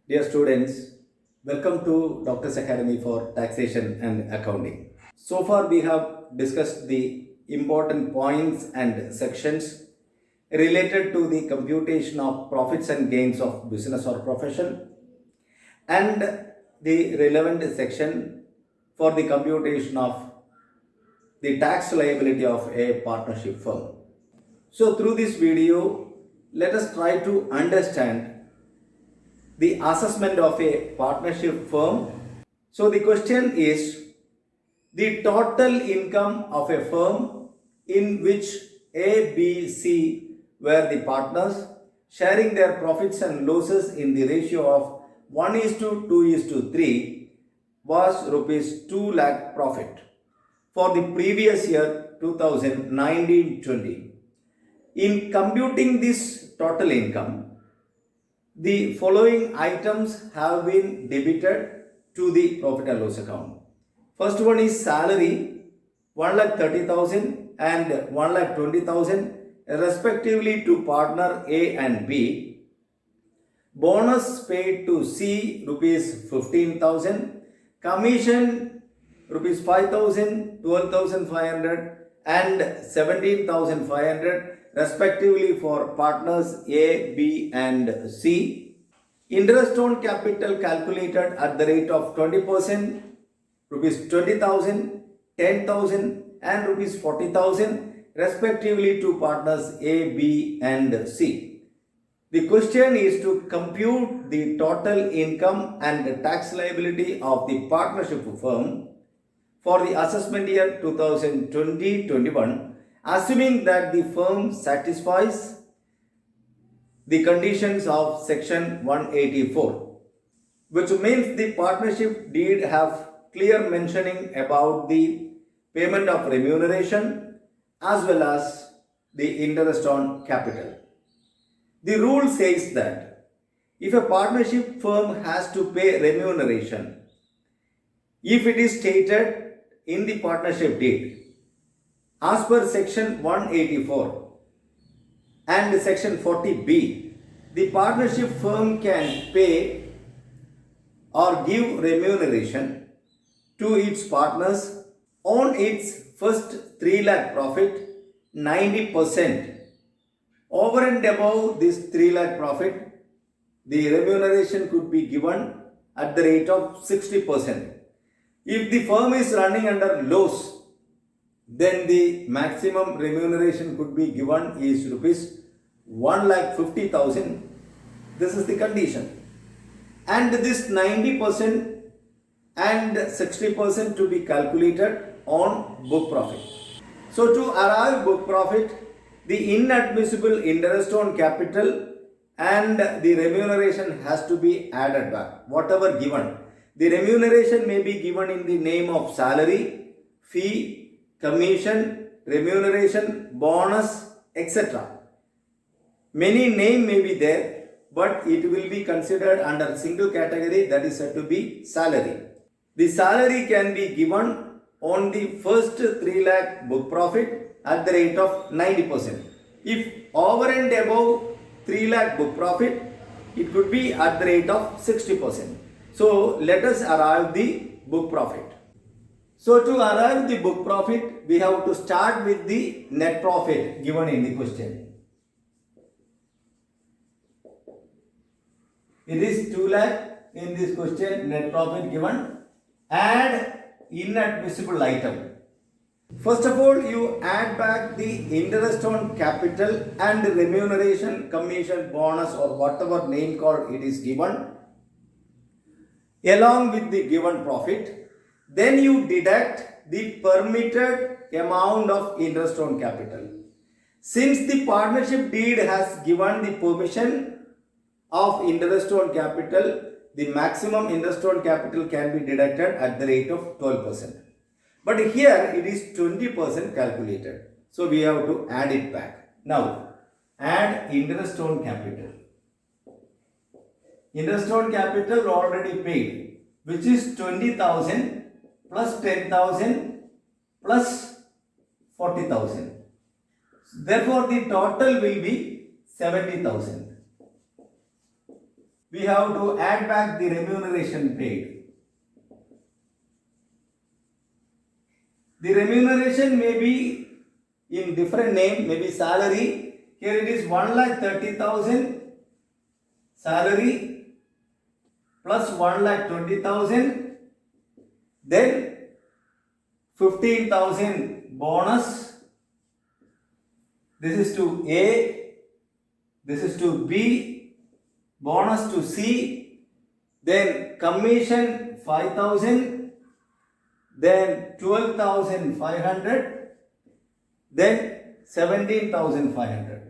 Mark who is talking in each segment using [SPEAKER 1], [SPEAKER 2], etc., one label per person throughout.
[SPEAKER 1] Dear students, welcome to Doctor's Academy for Taxation and Accounting. So far, we have discussed the important points and sections related to the computation of profits and gains of business or profession and the relevant section for the computation of the tax liability of a partnership firm. So, through this video, let us try to understand the assessment of a partnership firm. So the question is the total income of a firm in which A, B, C were the partners sharing their profits and losses in the ratio of 1 is to 2 is to 3 was rupees 2 lakh profit for the previous year 2019-20. In computing this total income, the following items have been debited to the profit and loss account. First one is salary 1,30,000 and 1,20,000 respectively to partner A and B. Bonus paid to C rupees 15,000. Commission rupees 5,000, 12,500 and 17,500 respectively for partners A, B and C. Interest on capital calculated at the rate of 20%, rupees 20,000, 10,000 and rupees 40,000 respectively to partners A, B and C. The question is to compute the total income and tax liability of the partnership firm for the assessment year 2020-21, assuming that the firm satisfies the conditions of section 184, which means the partnership deed have clear mentioning about the payment of remuneration as well as the interest on capital. The rule says that if a partnership firm has to pay remuneration, if it is stated in the partnership deed as per section 184 and section 40B, the partnership firm can pay or give remuneration to its partners on its first 3 lakh profit 90%. Over and above this 3 lakh profit, the remuneration could be given at the rate of 60%. If the firm is running under loss, then the maximum remuneration could be given is rupees 1,50,000. This is the condition. And this 90% and 60% to be calculated on book profit. So to arrive book profit, the inadmissible interest on capital and the remuneration has to be added back, whatever given. The remuneration may be given in the name of salary, fee, commission, remuneration, bonus, etc. Many name may be there, but it will be considered under single category, that is said to be salary. The salary can be given on the first 3 lakh book profit at the rate of 90%. If over and above 3 lakh book profit, it could be at the rate of 60%. So let us arrive the book profit. So to arrive the book profit, we have to start with the net profit given in the question. It is 2 lakh in this question, net profit given. Add inadmissible item. First of all, you add back the interest on capital and remuneration, commission, bonus or whatever name called it is given along with the given profit. Then you deduct the permitted amount of interest on capital. Since the partnership deed has given the permission of interest on capital, the maximum interest on capital can be deducted at the rate of 12%. But here it is 20% calculated. So we have to add it back. Now, add interest on capital. Interest on capital already paid, which is 20,000 plus 10,000 plus 40,000. Therefore, the total will be 70,000. we have to add back the remuneration paid. The remuneration may be in different name, maybe salary. Here it is 1,30,000 salary plus 1,20,000, then 15,000 bonus. This is to A, this is to B, bonus to C, then commission 5,000, then 12,500, then 17,500.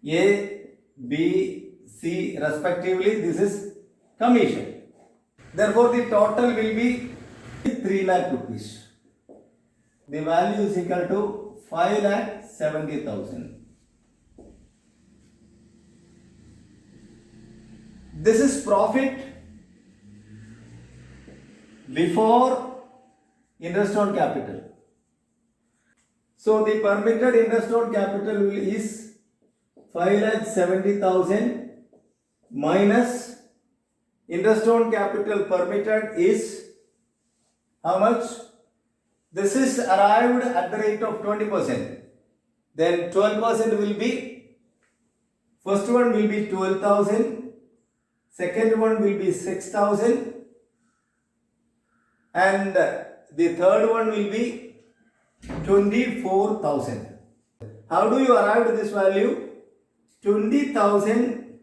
[SPEAKER 1] A, B, C respectively, this is commission. Therefore, the total will be 3 lakh rupees. The value is equal to 5,70,000. This is profit before interest on capital. So the permitted interest on capital is 5,70,000 minus interest on capital permitted is how much? This is arrived at the rate of 20%. Then 12% will be, first one will be 12,000, second one will be 6,000, and the third one will be 24,000. How do you arrive at this value? 20,000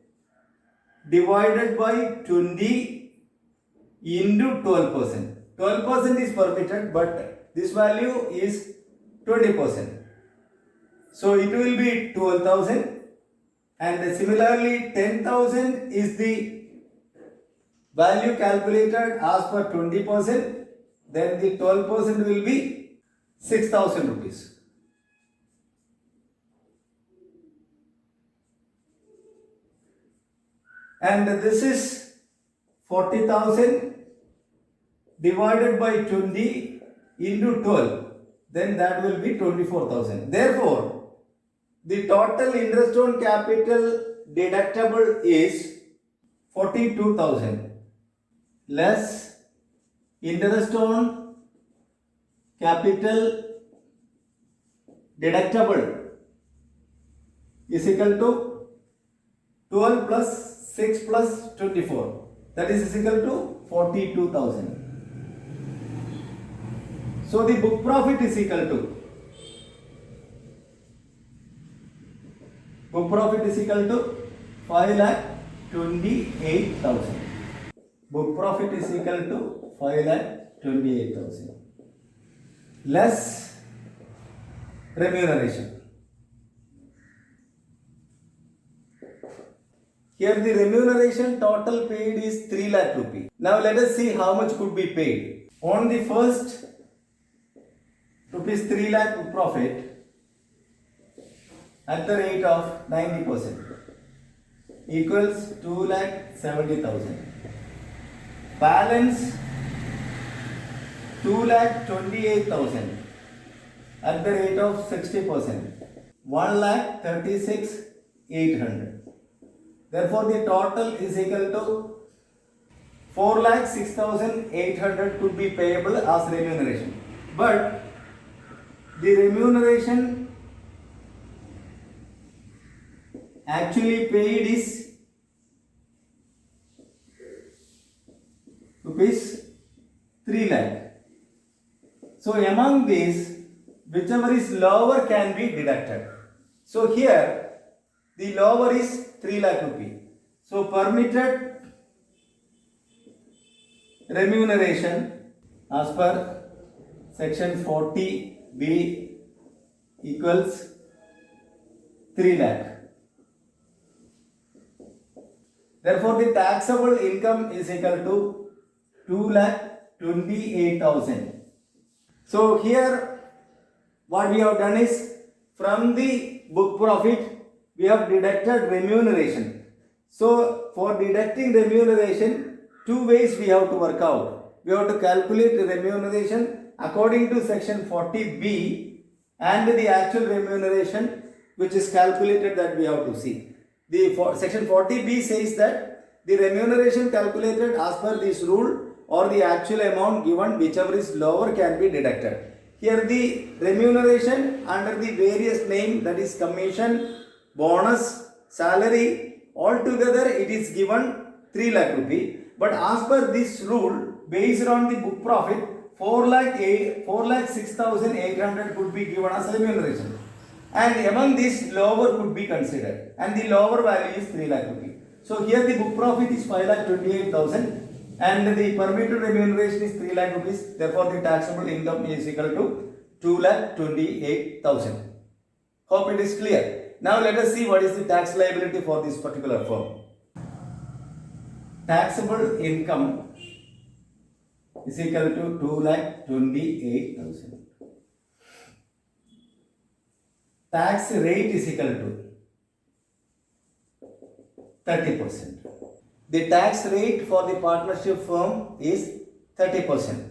[SPEAKER 1] divided by 20 into 12%. 12% is permitted, but this value is 20%. So it will be 12,000, and similarly 10,000 is the value calculated as per 20%. Then the 12% will be 6,000 rupees. And this is 40,000 divided by 20 into 12, then that will be 24,000. Therefore, the total interest on capital deductible is 42,000 less interest on capital deductible is equal to 12 plus 6 plus 24, that is equal to 42,000. So the book profit is equal to, book profit is equal to 5,28,000. Book profit is equal to 5,28,000 less remuneration. Here the remuneration total paid is 3 lakh rupee. Now let us see how much could be paid. On the first rupees 3 lakh profit at the rate of 90% equals 2,70,000. Balance 2,28,000 at the rate of 60%, 1,36,800. Therefore, the total is equal to 4,06,800 could be payable as remuneration. But the remuneration actually paid is rupees 3 lakh. So among these, whichever is lower can be deducted. So here the lower is 3 lakh rupee. So permitted remuneration as per section 40B equals 3 lakh. Therefore, the taxable income is equal to 2,28,000. So here what we have done is, from the book profit we have deducted remuneration. So for deducting remuneration, two ways we have to work out. We have to calculate the remuneration according to section 40B and the actual remuneration which is calculated, that we have to see. Section 40B says that the remuneration calculated as per this rule or the actual amount given, whichever is lower, can be deducted. Here the remuneration under the various name, that is commission, bonus, salary, altogether it is given 3 lakh rupee. But as per this rule, based on the book profit, 4,06,800 could be given as remuneration. And among this, lower could be considered, and the lower value is 3 lakh rupee. So here the book profit is 5,28,000 and the permitted remuneration is 3 lakh rupees. Therefore, the taxable income is equal to 2,28,000. Hope it is clear. Now let us see what is the tax liability for this particular firm. Taxable income is equal to 2,28,000. Tax rate is equal to 30%. The tax rate for the partnership firm is 30%.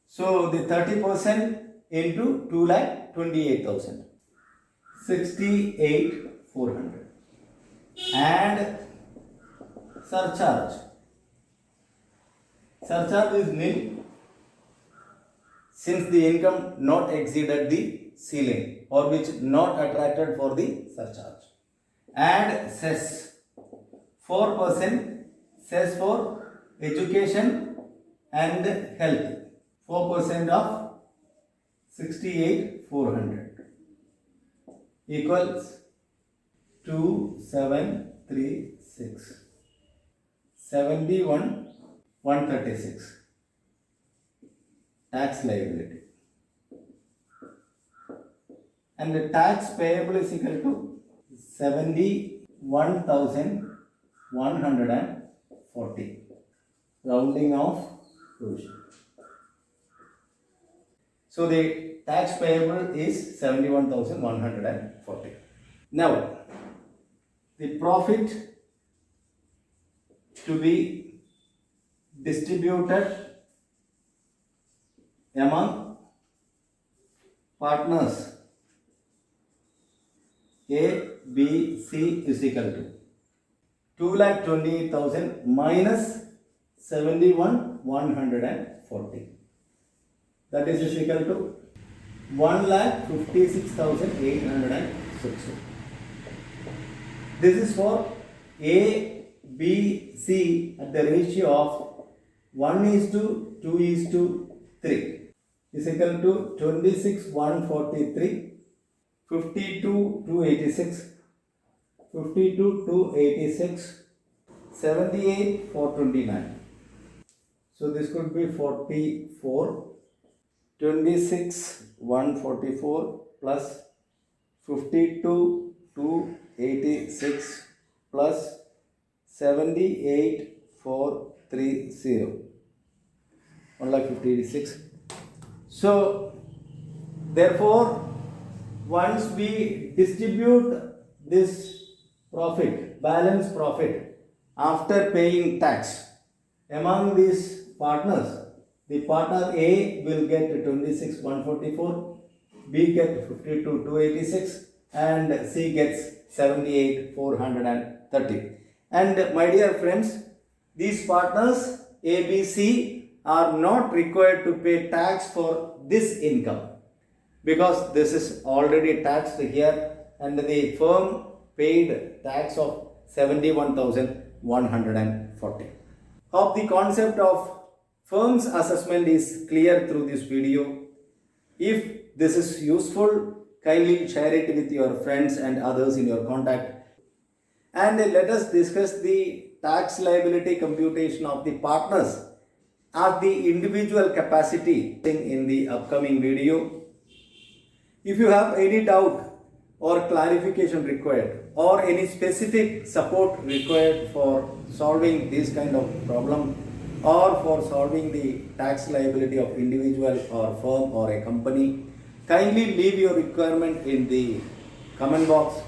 [SPEAKER 1] So the 30% into 2,28,000, 68,400. And surcharge. Surcharge is nil since the income not exceeded the ceiling or which not attracted for the surcharge. And cess, 4% cess for education and health, 4% of 68,400 equals 2,736, 71,136 tax liability. And the tax payable is equal to 71,140, rounding off provision. So the tax payable is 71,140. Now, the profit to be distributed among partners A, B, C is equal to 2,28,000 minus 71,140. That is equal to 1,56,860. This is for A, B, C at the ratio of 1:2:3 is equal to 26,143, 52,286, 52,286, 78,429. So this could be 44, 26,144 plus 52,286 plus 78,430, 1,56,000. So therefore, once we distribute this profit, balance profit, after paying tax among these partners, the partner A will get 26,144, B gets 52,286 and C gets 78,430. And my dear friends, these partners A, B, C are not required to pay tax for this income because this is already taxed here and the firm paid tax of 71,140. Hope the concept of firm's assessment is clear through this video. If this is useful, kindly share it with your friends and others in your contact. And let us discuss the tax liability computation of the partners at the individual capacity in the upcoming video. If you have any doubt or clarification required or any specific support required for solving this kind of problem or for solving the tax liability of individual or firm or a company, kindly leave your requirement in the comment box.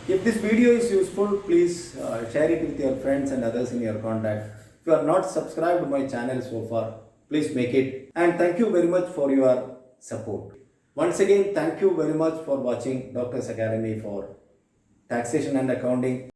[SPEAKER 1] If this video is useful, please share it with your friends and others in your contact. If you are not subscribed to my channel so far, please make it. And thank you very much for your support. Once again, thank you very much for watching Doctor's Academy for taxation and accounting.